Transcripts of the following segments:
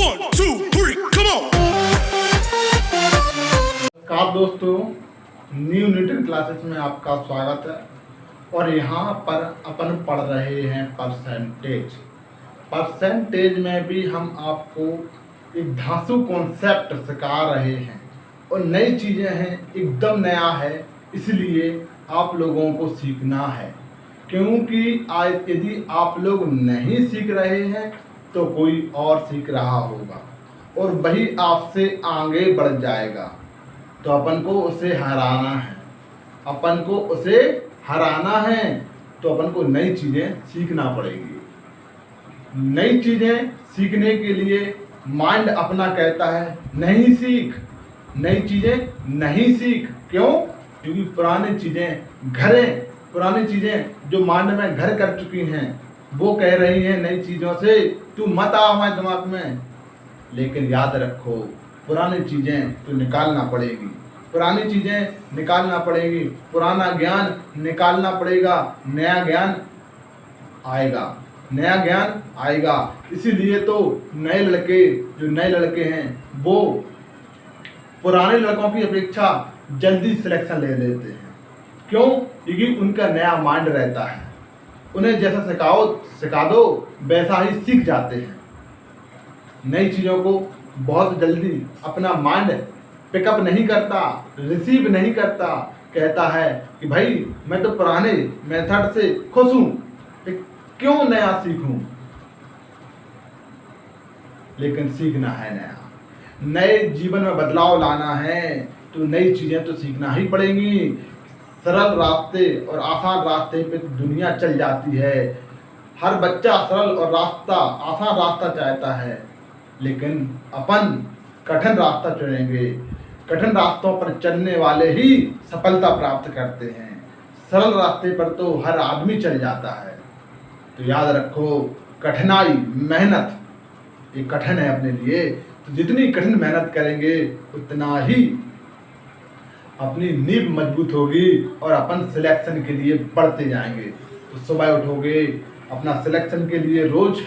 1, 2, 3, come on! नमस्कार दोस्तों, new Newton classes में आपका स्वागत है। और यहाँ पर अपन पढ़ रहे हैं परसेंटेज में भी हम आपको एक धांसू कॉन्सेप्ट सिखा रहे हैं और नई चीज़ें हैं, एकदम नया है, इसलिए आप लोगों को सीखना है। क्योंकि आज यदि आप लोग नहीं सीख रहे हैं तो कोई और सीख रहा होगा और वही आपसे आगे बढ़ जाएगा। तो अपन को उसे हराना है, तो अपन को नई चीज़ें सीखना पड़ेगी। नई चीज़ें सीखने के लिए माइंड अपना कहता है नहीं सीख, नई चीज़ें नहीं सीख। क्यों? क्योंकि पुरानी चीज़ें जो माइंड में घर कर चुकी हैं वो कह रही हैं नई चीज़ों से तू मत आ हमारे दिमाग में। लेकिन याद रखो, पुरानी चीज़ें तो निकालना पड़ेगी, पुराना ज्ञान निकालना पड़ेगा, नया ज्ञान आएगा। इसीलिए तो नए लड़के हैं वो पुराने लड़कों की अपेक्षा जल्दी सिलेक्शन ले लेते हैं। क्यों? क्योंकि उनका नया माइंड रहता है, उन्हें जैसा सिखा दो वैसा ही सीख जाते हैं। नई चीज़ों को बहुत जल्दी अपना माइंड पिकअप नहीं करता, रिसीव नहीं करता, कहता है कि भाई मैं तो पुराने मेथड से खुश हूँ, क्यों नया सीखूं। लेकिन सीखना है नए जीवन में बदलाव लाना है तो नई चीज़ें तो सीखना ही पड़ेंगी। सरल रास्ते और आसान रास्ते पे दुनिया चल जाती है। हर बच्चा सरल और आसान रास्ता चाहता है, लेकिन अपन कठिन रास्ता चुनेंगे। कठिन रास्तों पर चलने वाले ही सफलता प्राप्त करते हैं। सरल रास्ते पर तो हर आदमी चल जाता है। तो याद रखो, कठिनाई मेहनत ये कठिन है अपने लिए, तो जितनी कठिन मेहनत करेंगे उतना ही अपनी नींव मजबूत होगी और अपन सिलेक्शन के लिए बढ़ते जाएंगे। तो सुबह उठोगे, अपना सिलेक्शन के लिए रोज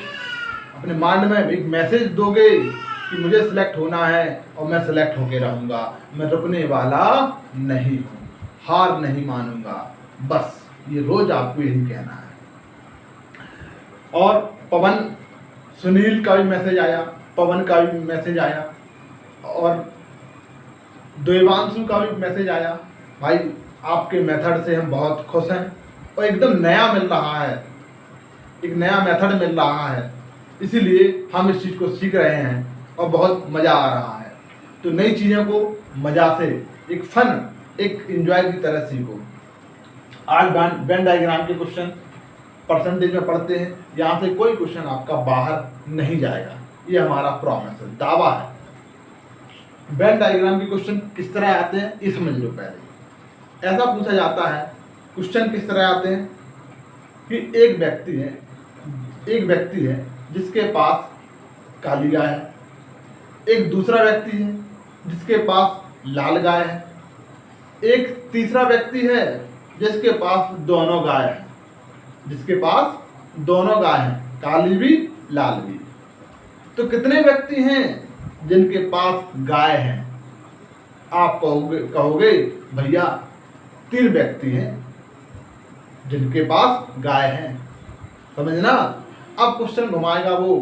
अपने माइंड में एक मैसेज दोगे कि मुझे सिलेक्ट होना है और मैं सिलेक्ट होके रहूँगा, मैं रुकने वाला नहीं हूँ, हार नहीं मानूंगा। बस ये रोज आपको यही कहना है। और सुनील का भी मैसेज आया, पवन का भी मैसेज आया और देवांशु का भी मैसेज आया। भाई आपके मेथड से हम बहुत खुश हैं और एकदम नया मिल रहा है, एक नया मेथड मिल रहा है, इसीलिए हम इस चीज़ को सीख रहे हैं और बहुत मज़ा आ रहा है। तो नई चीज़ों को मज़ा से, एक फन, एक एंजॉय की तरह सीखो। आज वेन डायग्राम के क्वेश्चन परसेंटेज में पढ़ते हैं, यहाँ से कोई क्वेश्चन आपका बाहर नहीं जाएगा, ये हमारा प्रॉमिस है, दावा है। वेन डायग्राम के क्वेश्चन किस तरह आते हैं ये समझ लो। पहले ऐसा पूछा जाता है, क्वेश्चन किस तरह आते हैं कि एक व्यक्ति है जिसके पास काली गाय है, एक दूसरा व्यक्ति है जिसके पास लाल गाय है, एक तीसरा व्यक्ति है जिसके पास दोनों गाय है, काली भी लाल भी। तो कितने व्यक्ति हैं जिनके पास गाय है? आप कहोगे भैया 3 व्यक्ति हैं जिनके पास गाय है। समझना? अब क्वेश्चन घुमाएगा वो,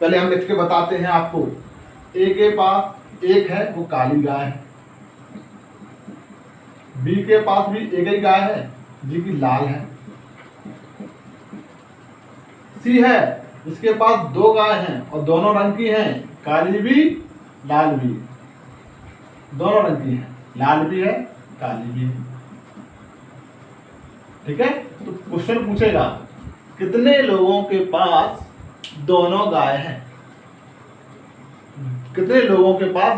पहले हम लिख के बताते हैं आपको। ए के पास एक है, वो काली गाय है। बी के पास भी एक ही गाय है, जी की लाल है। सी है, इसके पास 2 गाय हैं और दोनों रंग की हैं, काली भी लाल भी, दोनों रंग की हैं, लाल भी है काली भी है। ठीक है? तो क्वेश्चन पूछेगा कितने लोगों के पास दोनों गाय हैं, कितने लोगों के पास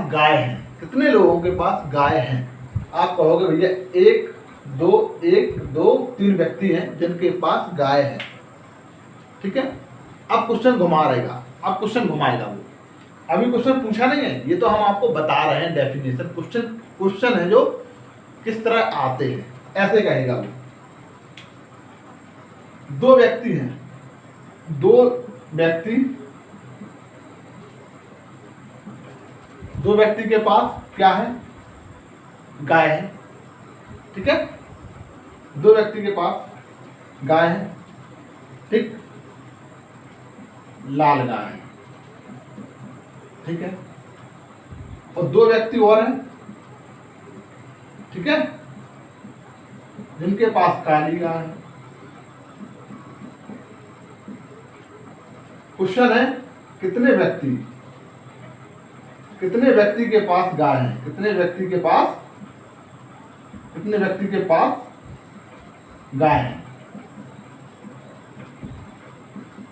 गाय हैं। आप कहोगे भैया 1 2 3 व्यक्ति हैं जिनके पास गाय है। ठीक है? अब क्वेश्चन घुमाएगा वो। अभी क्वेश्चन पूछा नहीं है, ये तो हम आपको बता रहे हैं डेफिनेशन। क्वेश्चन है जो किस तरह आते हैं, ऐसे कहेगा वो। 2 व्यक्ति हैं, 2 व्यक्ति दो व्यक्ति के पास क्या है, गाय है, ठीक है, दो व्यक्ति के पास गाय है, ठीक, लाल गाय है, ठीक है, और दो व्यक्ति और हैं, ठीक है, जिनके पास काली गाय है। क्वेश्चन है कितने व्यक्ति के पास गाय है, कितने व्यक्ति के पास गाय है,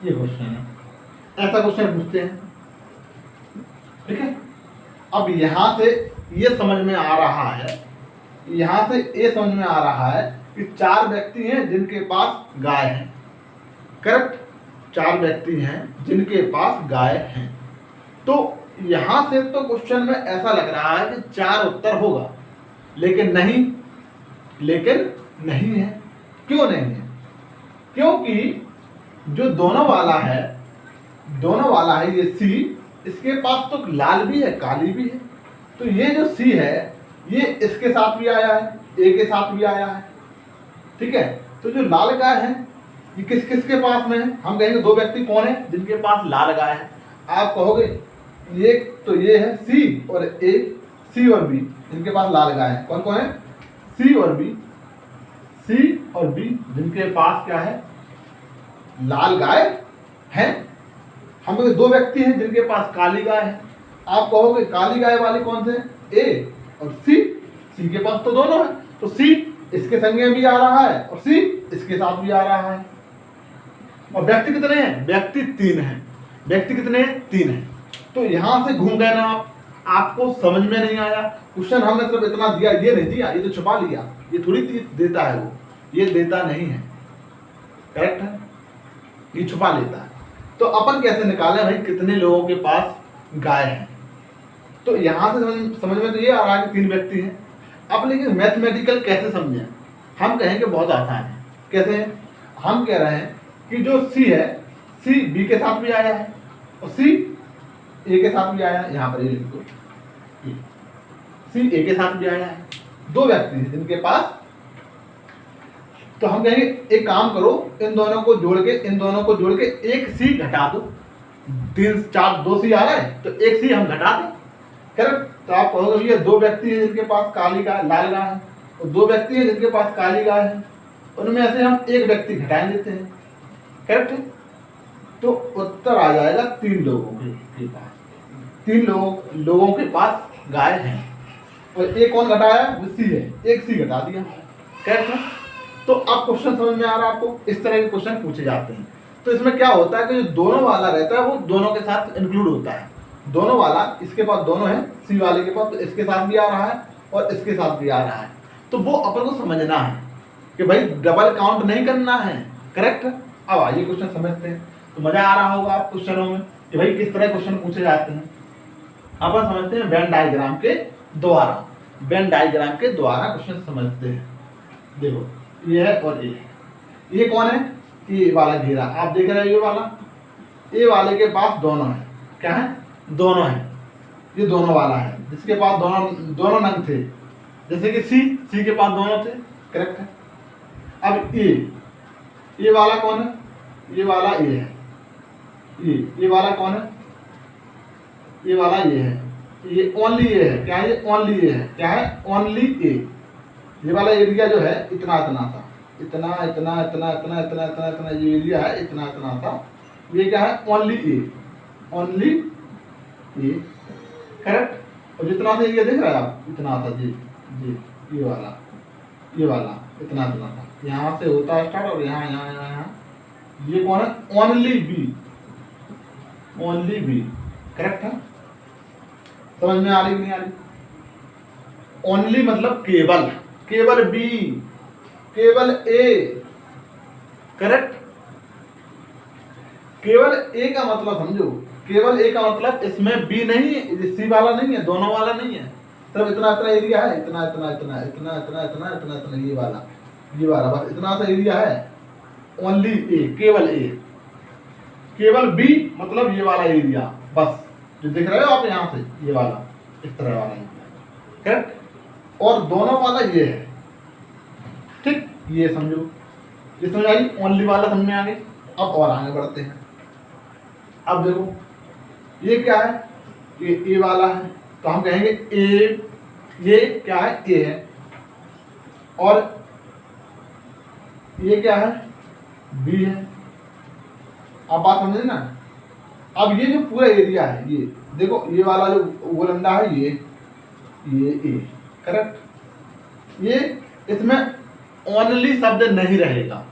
ये क्वेश्चन है। ऐसा क्वेश्चन पूछते हैं, ठीक है। अब यहां से ये समझ में आ रहा है, कि 4 व्यक्ति हैं जिनके पास गाय है, करेक्ट, 4 व्यक्ति हैं जिनके पास गाय है। तो यहां से तो क्वेश्चन में ऐसा लग रहा है कि 4 उत्तर होगा, लेकिन नहीं है। क्यों नहीं है? क्योंकि जो दोनों वाला है ये सी, इसके पास तो लाल भी है, काली भी है। तो ये जो सी है ये इसके साथ भी आया है, ए के साथ भी आया है, ठीक है। तो जो लाल गाय है ये किसके पास में है? हम कहेंगे दो व्यक्ति कौन है जिनके पास लाल गाय है। आप कहोगे ये तो ये है सी और ए, सी और बी जिनके पास लाल गाय है। कौन कौन है? सी और बी जिनके पास क्या है? लाल गाय है। हम कहेंगे दो व्यक्ति हैं जिनके पास काली गाय है। आप कहोगे काली गाय वाले कौन से? ए और सी के पास तो दोनों है, तो सी इसके संग में भी आ रहा है और सी इसके साथ भी आ रहा है। और व्यक्ति कितने हैं? व्यक्ति 3 हैं। व्यक्ति कितने हैं? 3 हैं। तो यहां से घूम गए ना आप, आपको समझ में नहीं आया। क्वेश्चन हमने सिर्फ इतना दिया, ये नहीं दिया, ये तो छुपा लिया। ये थोड़ी देता है वो, ये देता नहीं है, करेक्ट है, ये छुपा लेता है। तो अपन कैसे निकालें भाई कितने लोगों के पास गाय है? तो यहां से समझ में तो ये आ रहा है कि 3 व्यक्ति हैं। अब लेकिन मैथमेटिकल कैसे समझें? हम कहेंगे बहुत आसान है। कैसे है? हम कह रहे हैं कि जो सी है, सी बी के साथ भी आया है और सी ए के साथ भी आया है। यहाँ पर ये लिख दो, सी ए के साथ भी आया है। दो व्यक्ति हैं जिनके पास, तो हम कहेंगे एक काम करो, इन दोनों को जोड़ के एक सी घटा दो। 3 4 2 सी आ रहा है तो एक सी हम घटा दें, करेक्ट। तो आप कहोगे ये दो व्यक्ति हैं जिनके पास काली गाय, लाल गाय है, और दो व्यक्ति हैं जिनके पास काली गाय है, उनमें से हम एक व्यक्ति घटा देते हैं, करेक्ट है। तो उत्तर आ जाएगा 3 लोगों के पास, 3 लोगों के पास गाय है। और एक कौन घटाया? वो सी है, एक सी घटा दिया, करेक्ट है। तो अब क्वेश्चन समझ में आ रहा है आपको? इस तरह के क्वेश्चन पूछे जाते हैं। तो इसमें क्या होता है कि जो दोनों वाला रहता है वो दोनों के साथ इंक्लूड होता है। दोनों वाला, इसके पास दोनों है, सी वाले के पास तो इसके साथ भी आ रहा है और इसके साथ भी आ रहा है। तो वो अपन को समझना है कि भाई डबल काउंट नहीं करना है, करेक्ट। अब आइए क्वेश्चन समझते हैं। तो मजा आ रहा होगा आप क्वेश्चनों में कि भाई किस तरह क्वेश्चन पूछे जाते हैं। अपन समझते हैं वेन डायग्राम के द्वारा क्वेश्चन समझते हैं। देखो ये है और ये कौन है? ये वाला घेरा आप देख रहे हो, ये वाला, ये वाले के पास दोनों है। क्या है? दोनों है। ये दोनों वाला है जिसके पास दोनों नंग थे, जैसे कि सी के पास दोनों थे, करेक्ट है। अब ये वाला कौन है? ये वाला ये है। ये वाला कौन है? ये वाला ये है। ये ओनली ये है। क्या है? ओनली ये है। क्या है? ओनली ए। ये वाला एरिया जो है इतना था, इतना ये एरिया है, इतना था। ये क्या है? ओनली ए, करेक्ट। और जितना सा एरिया देख रहे हैं आप, इतना था जी, ये वाला इतना था। यहाँ से होता है स्टार्ट और यहाँ। ये कौन है? ओनली बी, करेक्ट है। समझ में आ रही कि नहीं आ रही? ओनली मतलब केवल बी, केवल ए, करेक्ट। केवल ए का मतलब समझो, केवल ए का मतलब इसमें बी नहीं है, सी वाला नहीं है, दोनों वाला नहीं है, सिर्फ इतना एरिया है, इतना ये वाला बस इतना सा एरिया है। ओनली ए, केवल बी मतलब ये वाला एरिया, बस जो दिख रहे हो आप यहाँ से, ये वाला इस तरह वाला करेक्ट, और दोनों वाला ये है, ठीक, ये समझो, ये समझ आई, ओनली वाला समझ में आ गई। अब और आगे बढ़ते हैं। अब देखो ये क्या है, ये ए वाला है, तो हम कहेंगे ए, ये क्या है, ए है, और ये क्या है, बी है। आप बात समझे ना। अब ये जो पूरा एरिया है, ये देखो, ये वाला जो गोलंदा है, ये ए, करेक्ट। ये इसमें ओनली शब्द नहीं रहेगा,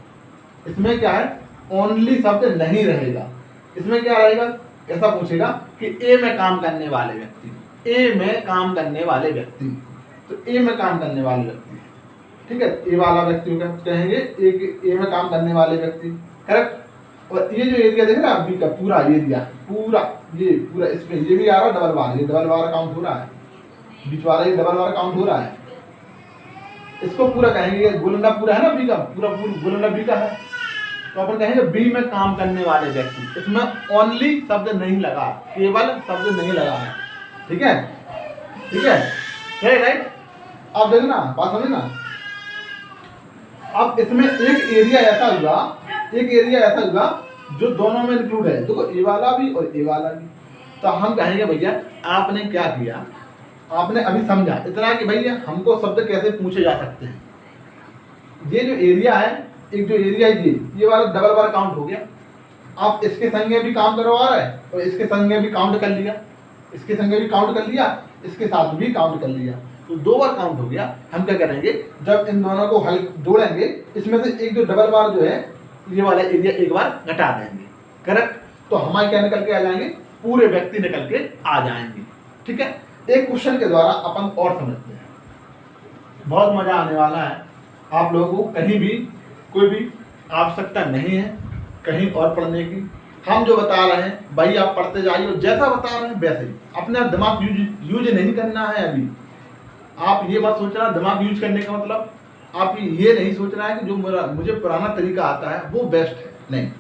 इसमें क्या है, ओनली शब्द नहीं रहेगा। इसमें क्या रहेगा, ऐसा पूछेगा कि ए में काम करने वाले व्यक्ति, ए में काम करने वाले व्यक्ति, तो ए में काम करने वाले व्यक्ति, ठीक है, ए वाला व्यक्ति को कहेंगे ए में काम करने वाले व्यक्ति, करेक्ट। और ये जो एरिया देख रहे हैं आप, बी का पूरा एरिया, पूरा ये पूरा, इसमें ये भी आ रहा है डबल बार, ये डबल बार काउंट हो रहा है, बीच वाला ये डबल बार काउंट हो रहा है। इसको पूरा कहेंगे, गोलंदा पूरा है ना बी का, पूरा गोलंदा बी का है, तो अपन कहेंगे बी में काम करने वाले व्यक्ति। इसमें ओनली शब्द नहीं लगा, केवल शब्द नहीं लगा है, ठीक है, ठीक है, राइट। अब देखना, बात समझे ना। अब इसमें एक एरिया ऐसा हुआ जो दोनों में इंक्लूड है, देखो ए वाला भी और ए वाला भी। तो हम कहेंगे भैया आपने क्या किया, आपने अभी समझा इतना कि भैया हमको शब्द कैसे पूछे जा सकते हैं। ये जो एरिया है, एक जो एरिया है ये वाला डबल बार काउंट हो गया। आप इसके संगे भी काम करवा रहे हैं और इसके संगे भी काउंट कर लिया, इसके संगे भी काउंट कर लिया, इसके साथ भी काउंट कर लिया, तो 2 बार काउंट हो गया। हम क्या करेंगे, जब इन दोनों को हल जोड़ेंगे, इसमें से एक जो डबल बार जो है, ये वाला एरिया एक बार घटा देंगे, करेक्ट। तो हमारे क्या निकल के आ जाएंगे, पूरे व्यक्ति निकल के आ जाएंगे, ठीक है। एक क्वेश्चन के द्वारा अपन और समझते हैं, बहुत मजा आने वाला है। आप लोगों को कहीं भी कोई भी आवश्यकता नहीं है कहीं और पढ़ने की। हम जो बता रहे हैं भाई आप पढ़ते जाइए, जैसा बता रहे हैं वैसे ही। अपना दिमाग यूज नहीं करना है। अभी आप ये मत सोचना दिमाग यूज करने का मतलब आप ये नहीं सोचना है कि जो मुझे पुराना तरीका आता है वो बेस्ट है, नहीं।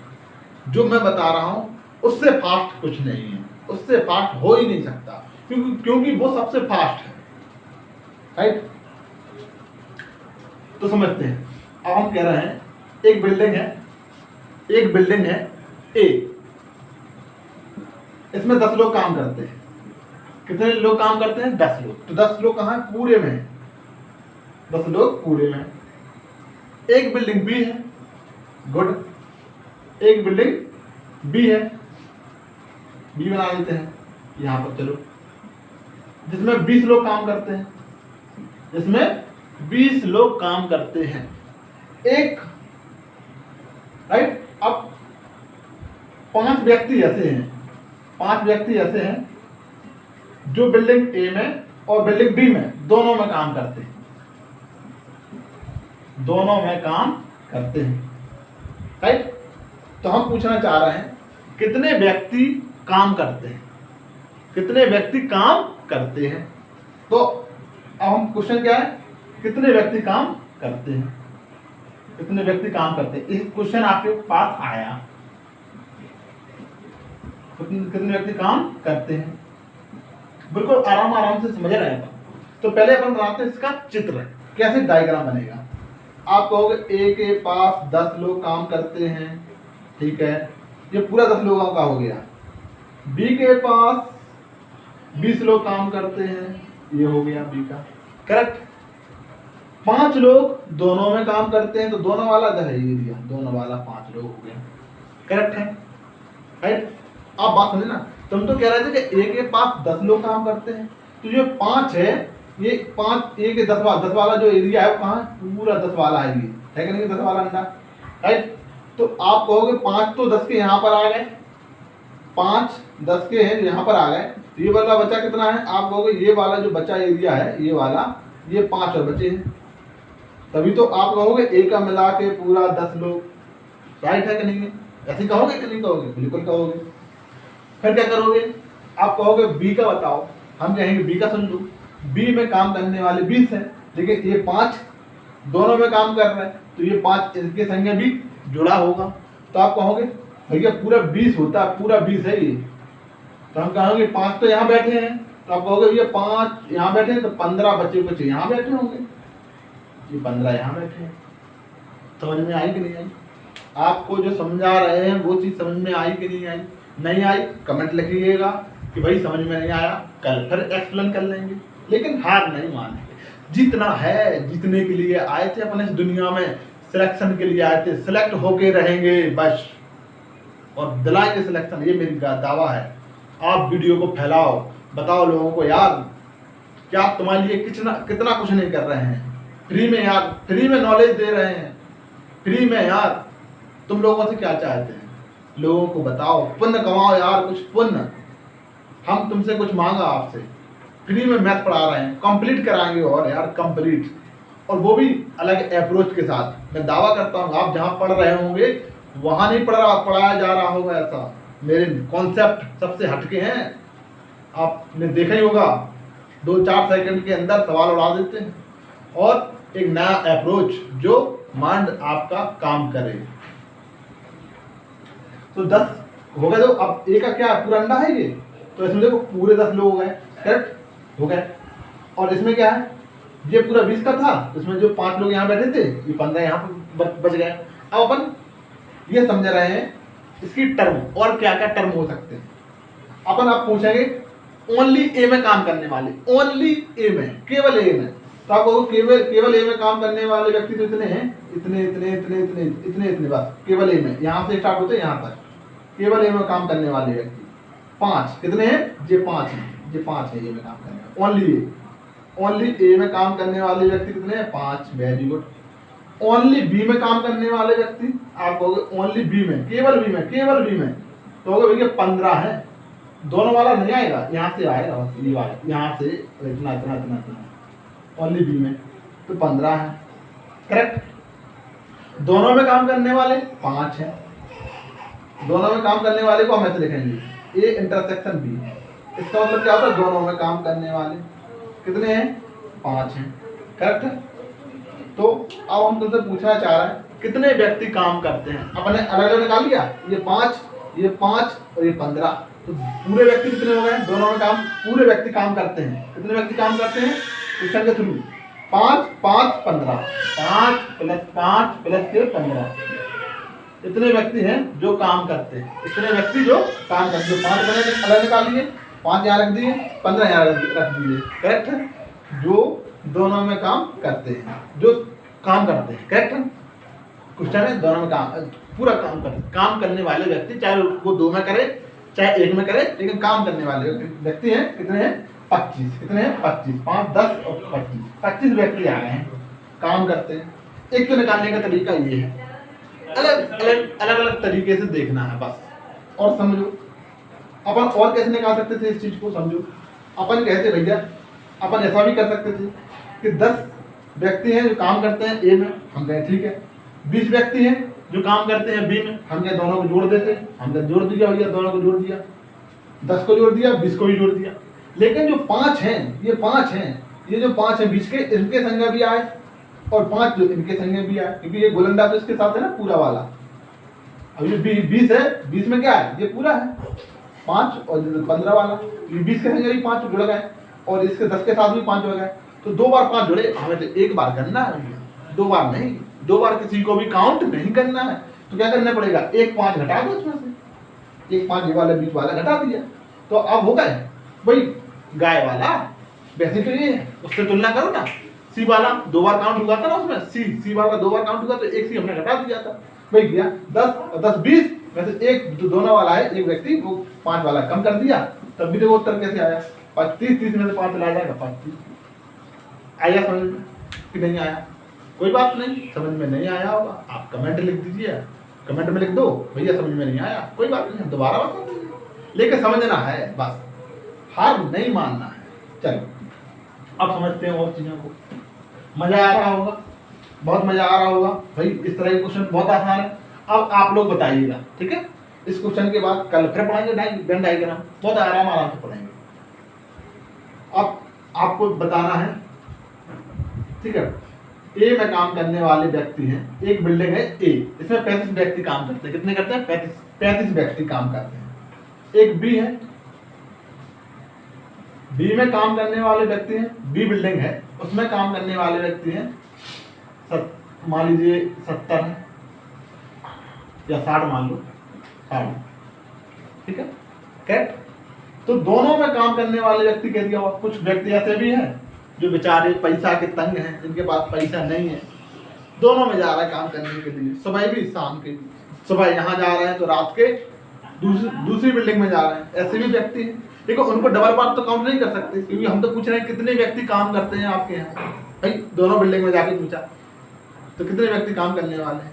जो मैं बता रहा हूँ उससे फास्ट कुछ नहीं है, उससे फास्ट हो ही नहीं सकता, क्योंकि वो सबसे फास्ट है, राइट। तो समझते हैं। अब हम कह रहे हैं एक बिल्डिंग है ए, इसमें 10 लोग काम करते हैं। कितने लोग काम करते हैं, 10 लोग। तो 10 लोग कहाँ है, पूरे में है, 10 लोग पूरे में। एक बिल्डिंग बी है, गुड। एक बिल्डिंग बी है, बी बना लेते हैं यहां पर, चलो, जिसमें 20 लोग काम करते हैं, जिसमें 20 लोग काम करते हैं, एक, राइट। अब 5 व्यक्ति ऐसे हैं जो बिल्डिंग ए में और बिल्डिंग बी में दोनों में काम करते हैं, राइट। तो हम पूछना चाह रहे हैं कितने व्यक्ति काम करते हैं, तो अब हम क्वेश्चन क्या है, कितने व्यक्ति काम करते हैं, इस क्वेश्चन आपके पास आया, कितने व्यक्ति काम करते हैं, बिल्कुल आराम से समझ रहे हैं। तो पहले अपन बनाते हैं इसका चित्र, कैसे डायग्राम बनेगा। आप कहोगे ए के पास 10 लोग काम करते हैं, ठीक है, ये पूरा 10 लोगों का हो गया। बी के पास 20 लोग काम करते हैं, ये हो गया बी का, करेक्ट। 5 लोग दोनों में काम करते हैं, तो दोनों वाला इधर है, ये दिया, दोनों वाला 5 लोग हो गया, करेक्ट है, राइट। आप बात समझे ना। तुम तो कह रहे थे कि ए के पास 10 लोग काम करते हैं, तो ये 5 है, ये 5 ए के 10 वाला जो एरिया है वो कहाँ, पूरा 10 वाला है, ये है कि नहीं, 10 वाला अंडा, राइट। तो आप कहोगे 5 तो 10 के यहाँ पर आ गए, 5 10 के हैं यहाँ पर आ गए, तो ये वाला बचा कितना है, आप कहोगे ये वाला जो बचा एरिया है, ये वाला, ये 5 और बचे हैं, तभी तो आप कहोगे ए का मिला के पूरा 10 लोग, राइट है कि नहीं है। ऐसे कहोगे कि नहीं कहोगे, बिल्कुल कहोगे। फिर क्या करोगे, आप कहोगे बी का बताओ, हम कहेंगे बी का सुन लो, बी में काम करने वाले 20 हैं, लेकिन ये 5 दोनों में काम कर रहे हैं, तो ये 5 इनके संगे भी जुड़ा होगा, तो आप कहोगे भैया पूरा 20 होता है, पूरा 20 है ये, तो हम कहोगे 5 तो यहाँ बैठे हैं, तो आप कहोगे ये 5 यहाँ बैठे हैं तो 15 बच्चे बच्चे यहाँ बैठे होंगे, ये 15 यहाँ बैठे हैं। समझ में आई कि नहीं आई? आपको जो समझा रहे हैं वो चीज़ समझ में आई कि नहीं आई? नहीं आई कमेंट लिखिएगा कि भाई समझ में नहीं आया, कल फिर एक्सप्लेन कर लेंगे, लेकिन हार नहीं मानेंगे। जितना है जीतने के लिए आए थे अपने इस दुनिया में, सिलेक्शन के लिए आए थे, सिलेक्ट होके रहेंगे बस, और दिलाएंगे सिलेक्शन, ये मेरी दावा है। आप वीडियो को फैलाओ, बताओ लोगों को यार क्या तुम्हारे लिए कितना कुछ नहीं कर रहे हैं, फ्री में यार, फ्री में नॉलेज दे रहे हैं, फ्री में यार। तुम लोगों से क्या चाहते हैं? लोगों को बताओ, पुण्य कमाओ यार, कुछ पुण्य। हम तुमसे कुछ मांगा आपसे, फ्री में मैथ पढ़ा रहे हैं, कंप्लीट कराएंगे और यार कंप्लीट, और वो भी अलग अप्रोच के साथ। मैं दावा करता हूँ आप जहाँ पढ़ रहे होंगे वहाँ नहीं पढ़ाया जा रहा होगा ऐसा। मेरे कॉन्सेप्ट सबसे हटके हैं, आपने देखा ही होगा, 2-4 सेकंड के अंदर सवाल उड़ा देते हैं, और एक नया अप्रोच जो माइंड आपका काम करे। तो 10 हो गए, तो अब ए का क्या पूरा अंडा है ये, तो इसमें देखो पूरे 10 लोग हो गए, करेक्ट हो गए। और इसमें क्या है, ये पूरा 20 का था, इसमें जो 5 लोग यहाँ बैठे थे, ये 15 यहाँ पर बच गए। अब अपन ये समझ रहे हैं इसकी टर्म, और क्या क्या टर्म हो सकते हैं। अपन आप पूछेंगे ओनली ए में काम करने वाले, ओनली ए में, केवल ए में, तो आपको केवल ए में काम करने वाले व्यक्ति तो इतने हैं, इतने इतने इतने इतने इतने इतने, बस केवल ए में, यहाँ से स्टार्ट होते हैं यहाँ तक, केवल ए में काम करने वाले व्यक्ति 5 कितने हैं, ये 5 हैं, ये 5 है ए में काम करने वाले, ओनली ए में काम करने वाले व्यक्ति कितने हैं, 5, वेरी गुड। ओनली बी में काम करने वाले व्यक्ति आप कहोगे ओनली बी में, केवल बी में, केवल बी में, तो कहोगे भैया 15 है, दोनों वाला नहीं आएगा, यहाँ से आएगा बी वाला, यहाँ से इतना इतना इतना इतना, ओनली बी में तो 15 है, करेक्ट। दोनों में काम करने वाले 5 हैं, दोनों में काम करने वाले को हम ऐसे लिखेंगे ए इंटरसेक्शन बी, इसका मतलब क्या होता है, दोनों में काम करने वाले कितने हैं, 5 हैं, करेक्ट है। तो अब हम तुमसे पूछना चाह रहे हैं कितने व्यक्ति काम करते हैं, अपने अलग अलग निकाल लिया, ये 5 और ये 15, तो पूरे व्यक्ति कितने हो गए, दोनों में काम, पूरे व्यक्ति काम करते हैं, कितने व्यक्ति काम करते हैं क्वेश्चन के थ्रू, 5 5 15, 5 + 5 + 15, इतने व्यक्ति हैं जो काम करते हैं, इतने व्यक्ति जो काम करते हैं, 5 बने अलग निकाल लिए, 5 यहाँ रख दिए, 15 यहाँ रख दिए, करेक्ट है। जो दोनों में काम करते हैं, जो काम करते हैं, करेक्ट है। क्वेश्चन है दोनों में काम, पूरा काम करते, काम करने वाले व्यक्ति, चाहे वो 2 में करे चाहे 1 में करे, लेकिन काम करने वाले व्यक्ति हैं कितने हैं, 25, कितने हैं 25, 5 10 और 25 व्यक्ति आ गए हैं, काम करते हैं। एक तो निकालने का तरीका ये है, अलग तरीके से देखना है बस, और समझो अपन और कैसे निकाल सकते थे इस चीज को, समझो। अपन कहते भैया, अपन ऐसा भी कर सकते थे कि 10 व्यक्ति हैं जो काम करते हैं ए में, हम कहें ठीक है, 20 व्यक्ति हैं जो काम करते हैं बी में, हम क्या दोनों को जोड़ देते, हम क्या जोड़ दिया भैया, दोनों को जोड़ दिया, 10 को जोड़ दिया, 20 को भी जोड़ दिया। लेकिन जो 5 हैं, ये 5 हैं, ये जो 5 हैं 20 के इनके संज्ञा भी आए, और 5 जो इनके संज्ञा भी आए, क्योंकि ये गोलंदा तो इसके साथ है ना पूरा वाला। अब ये 20 है, 20 में क्या है, ये पूरा है 5, और 15 वाला, ये 20 के संज्ञा भी 5 जुड़ गए, और इसके 10 के साथ भी 5 जुड़ गए, तो 2 बार 5 जुड़े, हमें तो 1 बार करना है, 2 बार नहीं, 2 बार किसी को भी काउंट नहीं करना है। तो क्या करना पड़ेगा, 1 5 घटा दो इसमें से, 1 5 ये वाला 20 वाला घटा दिया, तो अब हो गए भाई गाय वाला, वैसे तो ये है, उससे तुलना करो ना, सी वाला 2 बार काउंट हुआ था ना उसमें, सी वाला 2 बार काउंट हुआ, तो 1 सी हमने घटा दिया था भाई, गया 10 और 10 20, वैसे एक जो दोनों वाला है एक व्यक्ति वो 5 वाला कम कर दिया, तब भी देखो उत्तर कैसे आया, 25 30 में से 5 चला जाएगा, 25 आया समझ में कि नहीं आया? कोई बात नहीं, समझ में नहीं आया होगा आप कमेंट लिख दीजिए, कमेंट में लिख दो भैया समझ में नहीं आया, कोई बात नहीं, हम दोबारा बता देंगे, लेकिन समझना है बस, हार नहीं मानना है। चलो अब समझते हैं और चीज़ों को, मज़ा आ रहा होगा, बहुत मज़ा आ रहा होगा भाई, इस तरह के क्वेश्चन बहुत आसान है। अब आप लोग बताइएगा, ठीक है, इस क्वेश्चन के बाद कल फिर पढ़ाएंगे वेन डायग्राम, बहुत आराम से पढ़ेंगे। अब आपको बताना है, ठीक है, ए में काम करने वाले व्यक्ति हैं, एक बिल्डिंग है ए, इसमें 35 व्यक्ति काम करते हैं, कितने करते हैं, 35 व्यक्ति काम करते हैं। एक बी है, बी में काम करने वाले व्यक्ति हैं, बी बिल्डिंग है, उसमें काम करने वाले व्यक्ति हैं मान लीजिए 70 है या 60 मान लो, 60, ठीक है करेक्ट। तो दोनों में काम करने वाले व्यक्ति कह दिया हुआ। कुछ व्यक्ति ऐसे भी हैं जो बेचारे पैसा के तंग हैं, जिनके पास पैसा नहीं है, दोनों में जा रहा है काम करने के लिए, सुबह भी शाम के भी, सुबह यहाँ जा रहे हैं तो रात के दूसरी बिल्डिंग में जा रहे हैं, ऐसे भी व्यक्ति हैं। देखो उनको डबल बार तो काउंट नहीं कर सकते, क्योंकि हम तो पूछ रहे हैं कितने व्यक्ति काम करते हैं आपके यहाँ। भाई दोनों बिल्डिंग में जाके पूछा तो कितने व्यक्ति काम करने वाले हैं,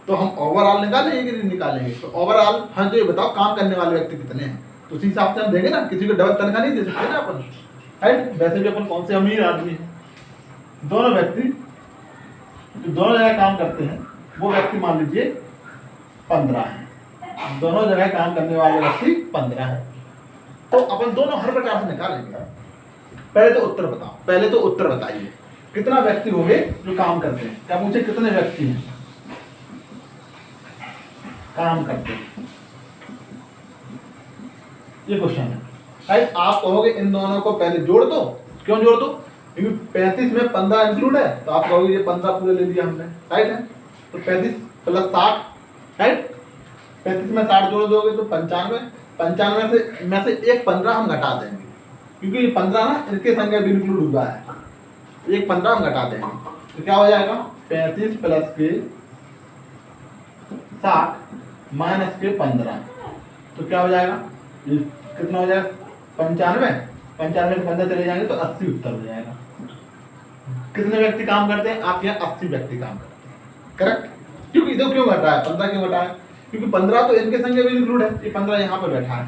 तो हम ओवरऑल निकालेंगे कि नहीं निकालेंगे? तो ओवरऑल हाँ तो ये बताओ काम करने वाले व्यक्ति कितने हैं, तो उसी हिसाब से हम देंगे ना। किसी को डबल तनख्वाह नहीं दे सकते ना अपन, राइट। वैसे भी अपन कौन से अमीर आदमी हैं। दोनों व्यक्ति जो दोनों जगह काम करते हैं वो व्यक्ति मान लीजिए 15 है, दोनों जगह काम करने वाले व्यक्ति 15 है। तो अपन दोनों हर प्रकार से निकालेंगे। पहले तो उत्तर बताओ, पहले तो उत्तर बताइए कितना व्यक्ति होंगे जो काम करते हैं। क्या पूछे कितने व्यक्ति हैं काम करते हैं, ये क्वेश्चन है राइट। आप कहोगे इन दोनों को पहले जोड़ दो। क्यों जोड़ दो? क्योंकि 35 में 15 इंक्लूड है, तो आप कहोगे ये 15 पूरे ले लिया हमने, राइट है। तो 35 प्लस 60, राइट। 35 में 60 जोड़ दोगे तो 95, 95 में से एक 15 हम घटा देंगे, क्योंकि ये 15 ना इनके संख्या भी इंक्लूड हुआ है, एक 15 हम घटा देंगे। तो क्या हो जाएगा 35 प्लस के 60 माइनस के 15, तो क्या हो जाएगा ये कितना हो जाएगा 95, 95 में 15 चले जाएंगे तो 80 उत्तर हो जाएगा। कितने व्यक्ति काम करते हैं आपके यहाँ? 80 व्यक्ति काम करते हैं, करेक्ट। क्योंकि इधर क्यों घटा है, 15 क्यों घटा है? क्योंकि 15 तो इनके संख्या भी इंक्लूड है, ये 15 यहाँ पर बैठा है।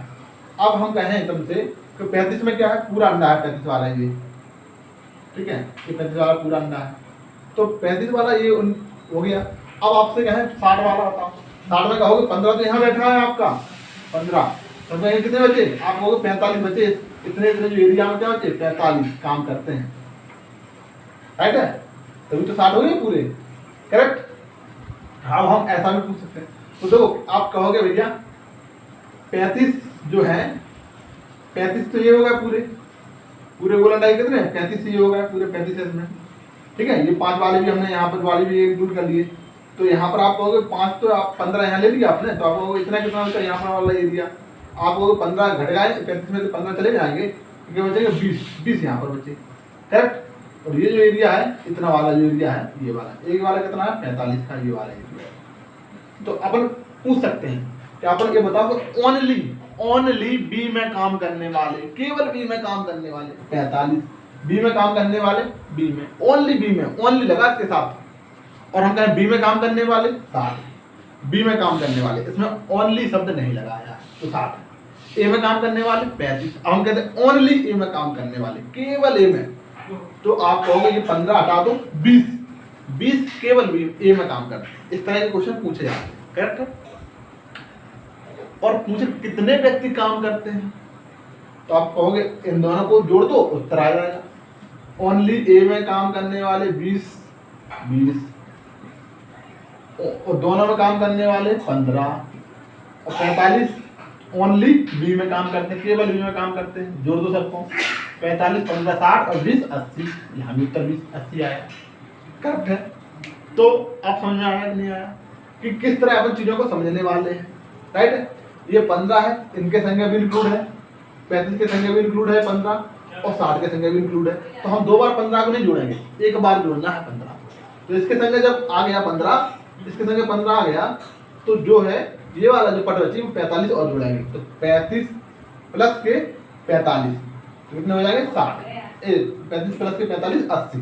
अब हम कहें तुमसे कि 35 में क्या है, पूरा अंडा है 35 वाला ये, ठीक है, ये 35 वाला पूरा अंडा है, तो 35 वाला ये हो गया। अब आपसे कहें 60 वाला बताओ, 60 में कहोगे 15 तो यहाँ बैठा है आपका 15, तो कितने बचे? आप कहोगे 45 बचे। इतने इतने जो एरिया में क्या बचे? 45 काम करते हैं, राइट है। तभी तो 60 हो गए पूरे, करेक्ट। अब हम ऐसा भी पूछ सकते हैं। तो देखो आप कहोगे भैया 35 जो है, 35 तो ये हो गया पूरे गोल अंडा कितने? 35 ये हो गया पूरे 35 इसमें, ठीक है। ये 5 वाले भी हमने यहाँ पर वाले भी इंक्लूड कर लिए, तो यहाँ पर आप कहोगे 5 तो आप 15 यहाँ ले लिया आपने, तो आप कहोगे इतना कितना होता है यहाँ पर वाला एरिया। आप कहोगे 15 घट गए, 35 में से 15 चले जाएंगे, क्या बचेगा 20 यहाँ पर बचे, करेक्ट। और ये जो एरिया है इतना वाला जो एरिया है, ये वाला एक वाला कितना है 45 का ये वाला एरिया। तो अपन पूछ सकते हैं कि अपन ये बताओ ओनली बी में काम करने वाले, केवल बी में काम करने वाले 45, बी में काम करने वाले बी में, ओनली बी में, ओनली लगा इसके साथ। और हम कहें बी में काम करने वाले 60, बी में काम करने वाले, इसमें ओनली शब्द नहीं लगाया तो 60। ए में काम करने वाले 35, अब हम कहते हैं ओनली ए में काम करने वाले, केवल ए में, तो आप कहोगे ये 15 हटा दो 20 केवल बी ए में काम करते हैं। इस तरह के क्वेश्चन पूछे जाते हैं, करेक्ट है। और पूछे कितने व्यक्ति काम करते हैं, तो आप कहोगे इन दोनों को जोड़ दो, उत्तर आ जाएगा। ओनली ए में काम करने वाले 20 और दोनों में काम करने वाले 15 और 45 ओनली बी में काम करते हैं, केवल बी में काम करते हैं, जोड़ दो सबको। 45 15 60 और 20 80, यहाँ भी उत्तर 20 80 आया, करेक्ट है। तो आप समझ में आया कि नहीं आया कि किस तरह अपन चीज़ों को समझने वाले हैं, राइट है। ये 15 है, इनके संख्या भी इंक्लूड है, 35 के संख्या भी इंक्लूड है 15, और 60 के संख्या भी इंक्लूड है। तो हम 2 बार 15 को नहीं जोड़ेंगे, एक बार जोड़ना है 15। तो इसके संख्या जब आ गया 15, इसके संख्या 15 आ गया, तो जो है ये वाला जो पट बची 45 और जोड़ेंगे, तो 35 प्लस के 45 तो कितने हो जाएंगे 60। 35 प्लस के 45 80,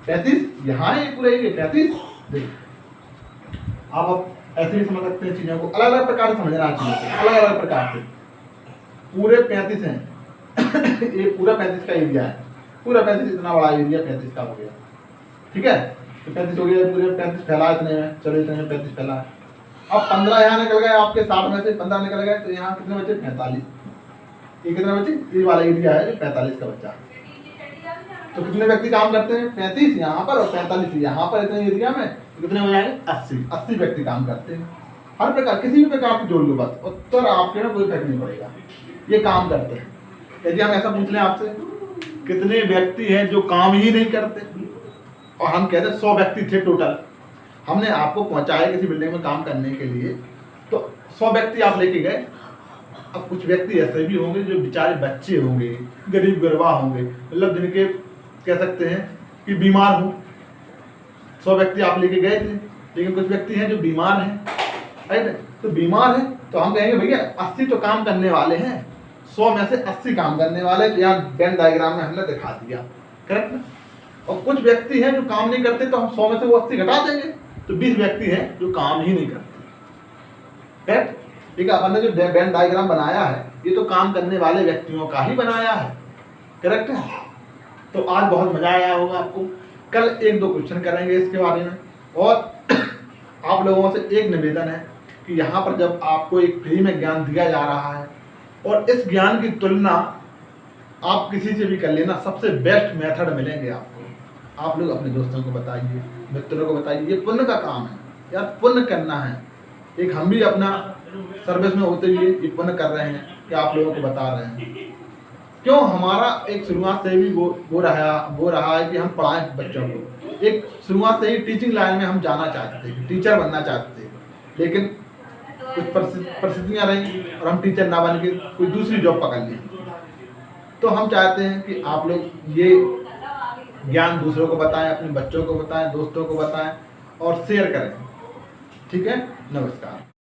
35 यहाँ है पूरा ये 35। देखो आप ऐसे भी समझ सकते हैं चीज़ों को, अलग अलग प्रकार से समझना चाहिए, अलग अलग प्रकार से। पूरे 35 हैं ये पूरा 35 का एरिया है, पूरा 35 इतना बड़ा एरिया 35 का हो गया, ठीक है। तो 35 हो गया, पूरे 35 फैला इतने में, चलो इतने में 35 फैला। अब 15 यहाँ निकल गए आपके, 60 में से 15 निकल गए, तो यहाँ कितने बचे 45। ये कितने बचे? ये वाला एरिया है जो 45 का बच्चा। तो कितने व्यक्ति काम करते हैं? 35 यहाँ पर और 45 यहाँ पर, इतने एरिया में कितने हो जाएंगे 80 व्यक्ति काम करते हैं। हर प्रकार किसी भी प्रकार से जोड़ लो, बस उत्तर आपके में कोई फर्क नहीं पड़ेगा, ये काम करते हैं। यदि हम ऐसा पूछ लें आपसे, कितने व्यक्ति हैं जो काम ही नहीं करते, और हम कहते हैं 100 व्यक्ति थे टोटल, हमने आपको पहुंचाया किसी बिल्डिंग में काम करने के लिए, तो 100 व्यक्ति आप लेके गए। अब कुछ व्यक्ति ऐसे भी होंगे जो बेचारे बच्चे होंगे, गरीब गुरबा होंगे, मतलब जिनके कह सकते हैं कि बीमार हो। 100 व्यक्ति आप लेके गए थे, लेकिन कुछ व्यक्ति हैं जो बीमार हैं, राइट। तो बीमार हैं तो हम कहेंगे भैया 80 तो काम करने वाले हैं, 100 में से 80 काम करने वाले, तो यहाँ वेन डायग्राम में हमने दिखा दिया, करेक्ट। और कुछ व्यक्ति हैं जो काम नहीं करते, तो हम 100 में से वो 80 घटा देंगे, तो 20 व्यक्ति हैं जो काम ही नहीं करते, करेक्ट। ठीक है, अपन ने जो वेन डायग्राम बनाया है ये तो काम करने वाले व्यक्तियों का ही बनाया है, करेक्ट है। तो आज बहुत मजा आया होगा आपको। कल 1-2 क्वेश्चन करेंगे इसके बारे में। और आप लोगों से एक निवेदन है कि यहाँ पर जब आपको एक फ्री में ज्ञान दिया जा रहा है और इस ज्ञान की तुलना आप किसी से भी कर लेना, सबसे बेस्ट मेथड मिलेंगे आपको। आप लोग अपने दोस्तों को बताइए, मित्रों को बताइए, ये पुण्य का काम है यार, पुण्य करना है। एक हम भी अपना सर्विस में होते हुए ये पुण्य कर रहे हैं कि आप लोगों को बता रहे हैं। क्यों, हमारा एक शुरुआत से भी वो रहा है कि हम पढ़ाएं बच्चों को। एक शुरुआत से ही टीचिंग लाइन में हम जाना चाहते थे, टीचर बनना चाहते थे, लेकिन कुछ परिस्थितियाँ रही और हम टीचर ना बन के कोई दूसरी जॉब पकड़ ली। तो हम चाहते हैं कि आप लोग ये ज्ञान दूसरों को बताएं, अपने बच्चों को बताएं, दोस्तों को बताएं और शेयर करें। ठीक है, नमस्कार।